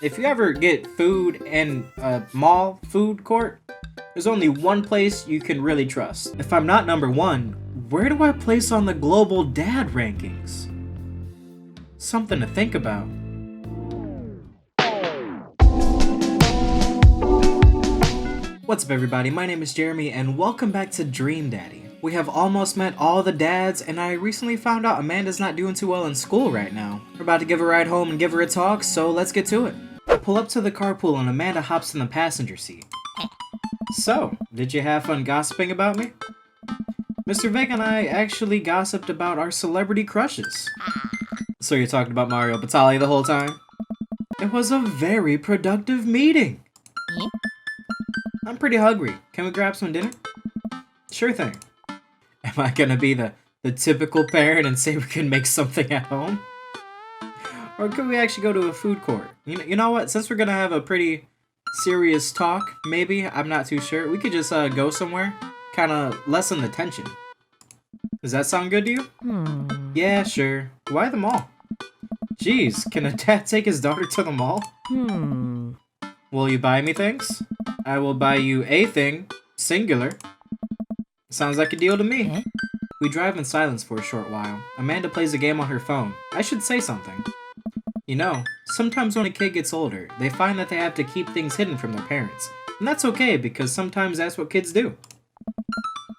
if you ever get food in a mall food court, there's only one place you can really trust. If I'm not number one, where do I place on the global dad rankings? Something to think about. What's up everybody, my name is Jeremy and welcome back to Dream Daddy. We have almost met all the dads and I recently found out Amanda's not doing too well in school right now. We're about to give her a ride home and give her a talk, so let's get to it. I pull up to the carpool and Amanda hops in the passenger seat. So, did you have fun gossiping about me? Mr. Vega and I actually gossiped about our celebrity crushes. So you're talking about Mario Batali the whole time? It was a very productive meeting. I'm pretty hungry. Can we grab some dinner? Sure thing. Am I gonna be the typical parent and say we can make something at home? Or could we actually go to a food court? You know what? Since we're gonna have a pretty serious talk, maybe, I'm not too sure, we could just go somewhere, kind of lessen the tension. Does that sound good to you? Yeah, sure. Why the mall? Jeez, can a dad take his daughter to the mall? Will you buy me things? I will buy you a thing, singular. Sounds like a deal to me. We drive in silence for a short while. Amanda plays a game on her phone. I should say something. You know, sometimes when a kid gets older, they find that they have to keep things hidden from their parents. And that's okay, because sometimes that's what kids do.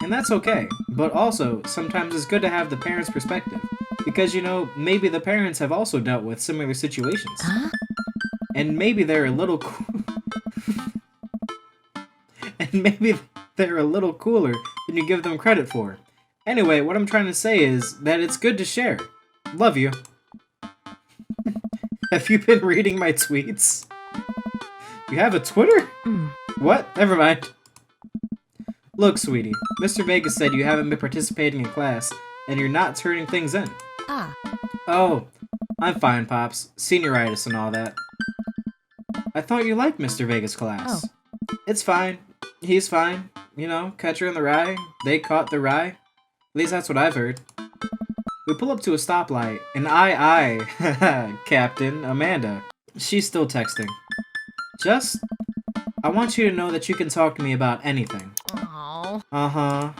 And that's okay, but also, sometimes it's good to have the parents' perspective. Because, you know, maybe the parents have also dealt with similar situations. And maybe they're a little cooler than you give them credit for. Anyway, what I'm trying to say is that it's good to share. Love you. Have you been reading my tweets? You have a Twitter? What? Never mind. Look, sweetie, Mr. Vegas said you haven't been participating in class, and you're not turning things in. Oh, I'm fine, Pops. Senioritis and all that. I thought you liked Mr. Vegas' class. It's fine. He's fine. You know, catcher in the rye. They caught the rye. At least that's what I've heard. We pull up to a stoplight, and Captain Amanda. She's still texting. I want you to know that you can talk to me about anything. Uh-huh.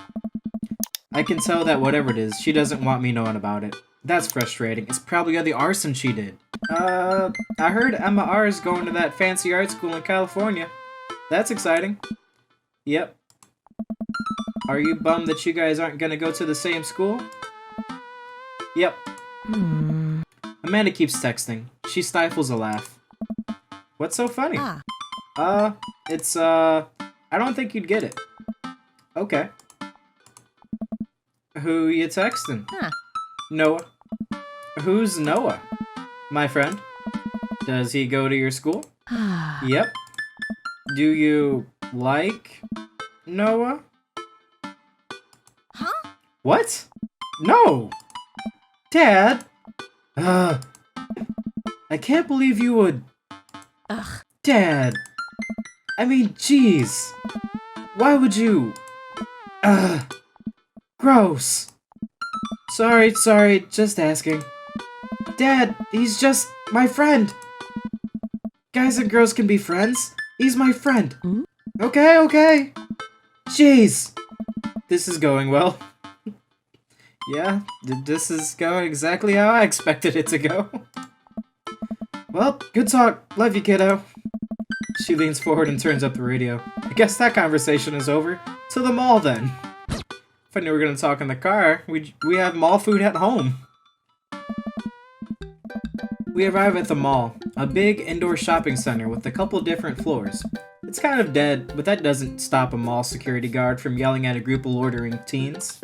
I can tell that whatever it is, she doesn't want me knowing about it. That's frustrating. It's probably all the arson she did. I heard Emma R is going to that fancy art school in California. That's exciting. Yep. Are you bummed that you guys aren't gonna go to the same school? Yep. Amanda keeps texting. She stifles a laugh. What's so funny? It's, I don't think you'd get it. Okay. Who you texting? Noah. Who's Noah? My friend. Does he go to your school? Yep. Do you like Noah? What? No! Dad! I can't believe you would... Dad! I mean, jeez! Why would you... Gross! Sorry, just asking. Dad, he's just my friend! Guys and girls can be friends. He's my friend. Okay. Jeez! This is going well. Yeah, this is going exactly how I expected it to go. Well, good talk. Love you, kiddo. She leans forward and turns up the radio. I guess that conversation is over. To the mall, then. If I knew we were going to talk in the car, we have mall food at home. We arrive at the mall, a big indoor shopping center with a couple different floors. It's kind of dead, but that doesn't stop a mall security guard from yelling at a group of loitering teens.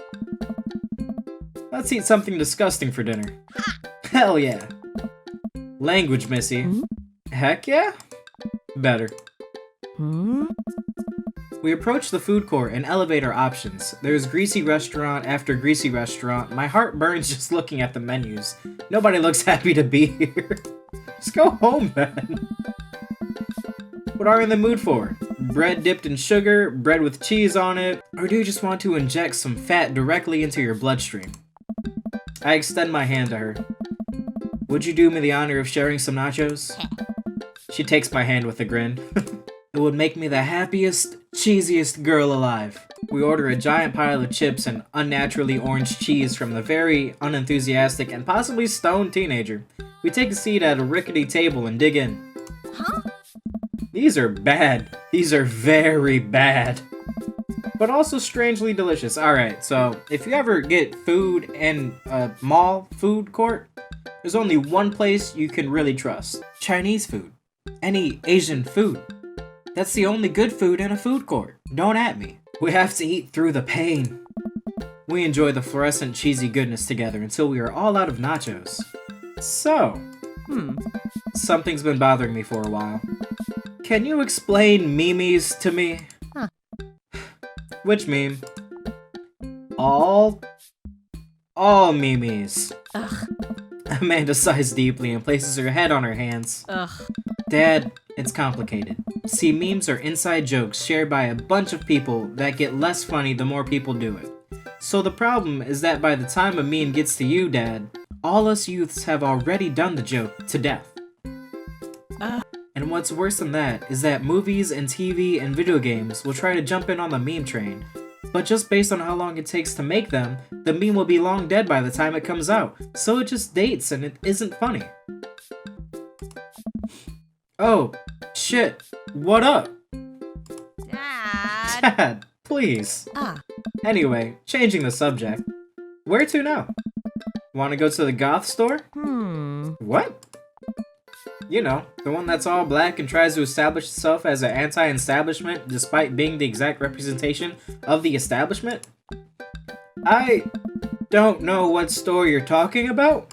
Let's eat something disgusting for dinner. Hell yeah. Language, Missy. Heck yeah? Better. We approach the food court and elevate our options. There's greasy restaurant after greasy restaurant. My heart burns just looking at the menus. Nobody looks happy to be here. Just go home, then. What are you in the mood for? Bread dipped in sugar, bread with cheese on it, or do you just want to inject some fat directly into your bloodstream? I extend my hand to her. Would you do me the honor of sharing some nachos? She takes my hand with a grin. It would make me the happiest, cheesiest girl alive. We order a giant pile of chips and unnaturally orange cheese from the very unenthusiastic and possibly stoned teenager. We take a seat at a rickety table and dig in. Huh? These are bad. These are very bad. But also strangely delicious. Alright, so if you ever get food in a mall food court, there's only one place you can really trust. Chinese food. Any Asian food. That's the only good food in a food court. Don't at me. We have to eat through the pain. We enjoy the fluorescent cheesy goodness together until we are all out of nachos. So, something's been bothering me for a while. Can you explain memes to me? Huh. Which meme? All memes. Ugh. Amanda sighs deeply and places her head on her hands. Ugh. Dad, it's complicated. See, memes are inside jokes shared by a bunch of people that get less funny the more people do it. So the problem is that by the time a meme gets to you, Dad, all us youths have already done the joke to death. And what's worse than that is that movies and TV and video games will try to jump in on the meme train, but just based on how long it takes to make them, the meme will be long dead by the time it comes out, so it just dates and it isn't funny. Oh, shit, what up? Dad. Dad, please. Anyway, changing the subject. Where to now? Wanna go to the goth store? What? You know, the one that's all black and tries to establish itself as an anti-establishment despite being the exact representation of the establishment? I don't know what store you're talking about.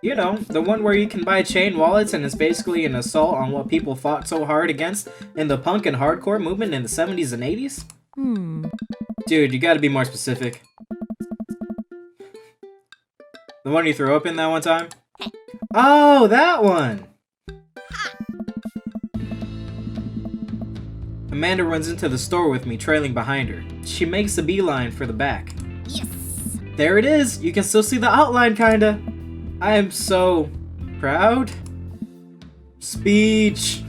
You know, the one where you can buy chain wallets and it's basically an assault on what people fought so hard against in the punk and hardcore movement in the 70s and 80s? Dude, you gotta be more specific. The one you threw up in that one time? Oh, that one! Amanda runs into the store with me, trailing behind her. She makes a beeline for the back. Yes. There it is! You can still see the outline, kinda! I am so proud. Speech!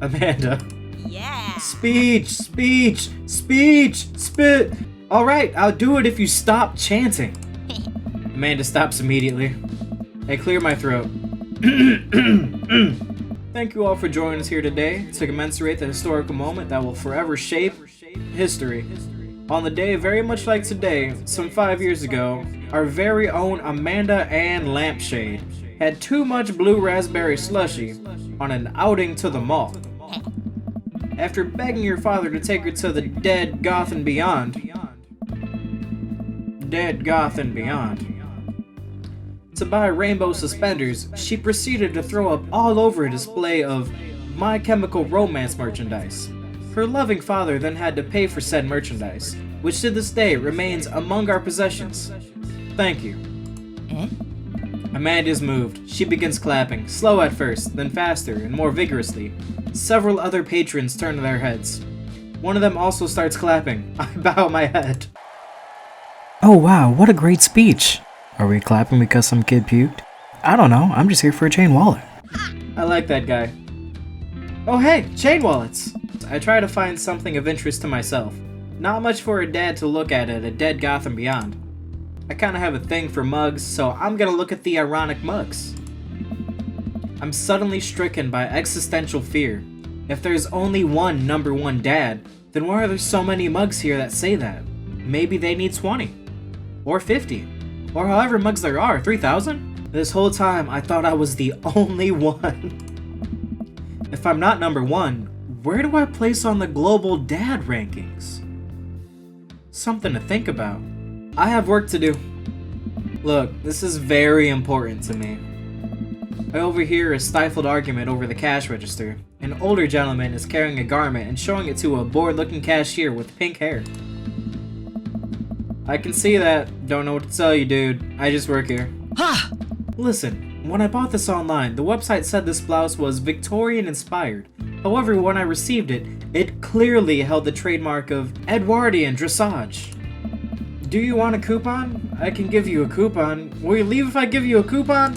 Amanda. Yeah. Speech! Spit! Alright, I'll do it if you stop chanting. Amanda stops immediately. I clear my throat. Thank you all for joining us here today to commemorate the historical moment that will forever shape history. On the day very much like today, some 5 years ago, our very own Amanda and Lampshade had too much blue raspberry slushy on an outing to the mall. After begging your father to take her to the Dead Goth and Beyond, to buy rainbow suspenders, she proceeded to throw up all over a display of My Chemical Romance merchandise. Her loving father then had to pay for said merchandise, which to this day remains among our possessions. Thank you. Amanda is moved. She begins clapping, slow at first, then faster and more vigorously. Several other patrons turn their heads. One of them also starts clapping. I bow my head. Oh wow, what a great speech. Are we clapping because some kid puked? I don't know, I'm just here for a chain wallet. I like that guy. Oh hey, chain wallets! I try to find something of interest to myself. Not much for a dad to look at a Dead Goth and Beyond. I kinda have a thing for mugs, so I'm gonna look at the ironic mugs. I'm suddenly stricken by existential fear. If there's only one number one dad, then why are there so many mugs here that say that? Maybe they need 20. Or 50. Or however mugs there are, 3,000? This whole time, I thought I was the only one. If I'm not number one, where do I place on the global dad rankings? Something to think about. I have work to do. Look, this is very important to me. I overhear a stifled argument over the cash register. An older gentleman is carrying a garment and showing it to a bored-looking cashier with pink hair. I can see that. Don't know what to tell you, dude. I just work here. Listen, when I bought this online, the website said this blouse was Victorian inspired. However, when I received it, it clearly held the trademark of Edwardian dressage. Do you want a coupon? I can give you a coupon. Will you leave if I give you a coupon?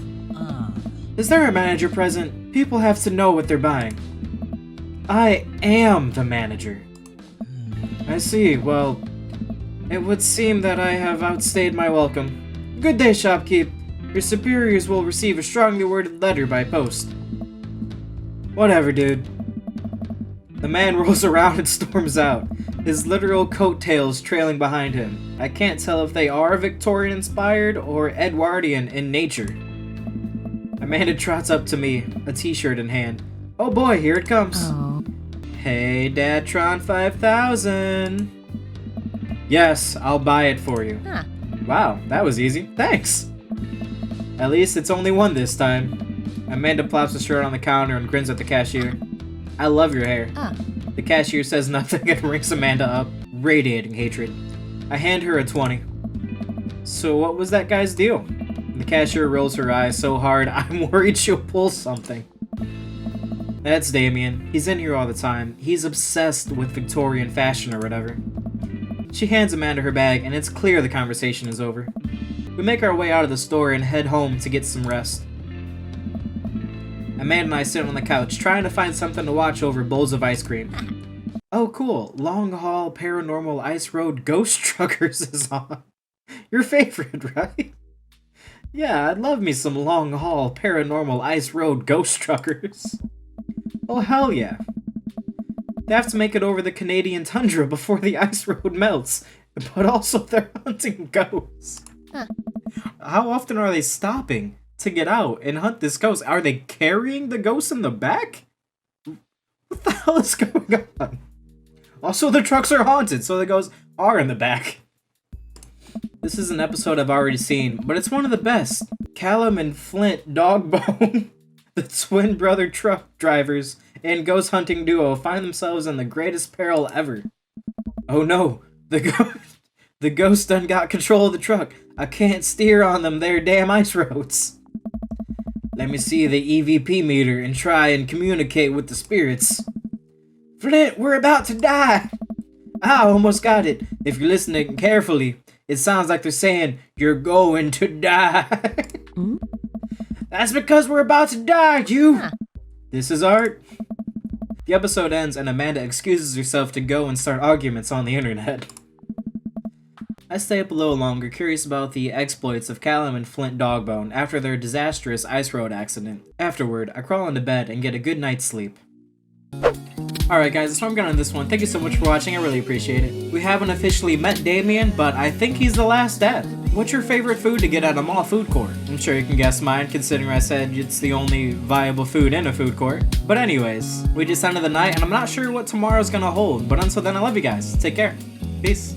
Is there a manager present? People have to know what they're buying. I am the manager. I see. Well, it would seem that I have outstayed my welcome. Good day, shopkeep. Your superiors will receive a strongly worded letter by post. Whatever, dude. The man rolls around and storms out, his literal coattails trailing behind him. I can't tell if they are Victorian-inspired or Edwardian in nature. Amanda trots up to me, a t-shirt in hand. Oh boy, here it comes. Oh. Hey, Datron 5000. Yes, I'll buy it for you. Huh. Wow, that was easy. Thanks. At least it's only one this time. Amanda plops the shirt on the counter and grins at the cashier. I love your hair. The cashier says nothing and rings Amanda up, radiating hatred. I hand her a 20. So what was that guy's deal? The cashier rolls her eyes so hard, I'm worried she'll pull something. That's Damien. He's in here all the time. He's obsessed with Victorian fashion or whatever. She hands Amanda her bag, and it's clear the conversation is over. We make our way out of the store and head home to get some rest. Amanda and I sit on the couch, trying to find something to watch over bowls of ice cream. Oh cool, Long Haul Paranormal Ice Road Ghost Truckers is on. Your favorite, right? Yeah, I'd love me some Long Haul Paranormal Ice Road Ghost Truckers. Oh hell yeah. They have to make it over the Canadian tundra before the ice road melts, but also they're hunting ghosts. How often are they stopping to get out and hunt this ghost? Are they carrying the ghost in the back? What the hell is going on? Also, the trucks are haunted, so the ghosts are in the back. This is an episode I've already seen, but it's one of the best. Callum and Flint Dogbone, the twin brother truck drivers and ghost hunting duo, find themselves in the greatest peril ever. Oh no, the ghost done got control of the truck. I can't steer on them there damn ice roads. Let me see the EVP meter and try and communicate with the spirits. Flint, we're about to die. I almost got it. If you're listening carefully, it sounds like they're saying, you're going to die. That's because we're about to die, you. This is art. The episode ends and Amanda excuses herself to go and start arguments on the internet. I stay up a little longer, curious about the exploits of Callum and Flint Dogbone after their disastrous ice road accident. Afterward, I crawl into bed and get a good night's sleep. Alright guys, that's what I'm gonna end this one. Thank you so much for watching, I really appreciate it. We haven't officially met Damien, but I think he's the last dad. What's your favorite food to get at a mall food court? I'm sure you can guess mine, considering I said it's the only viable food in a food court. But anyways, we just ended the night, and I'm not sure what tomorrow's gonna hold, but until then, I love you guys. Take care. Peace.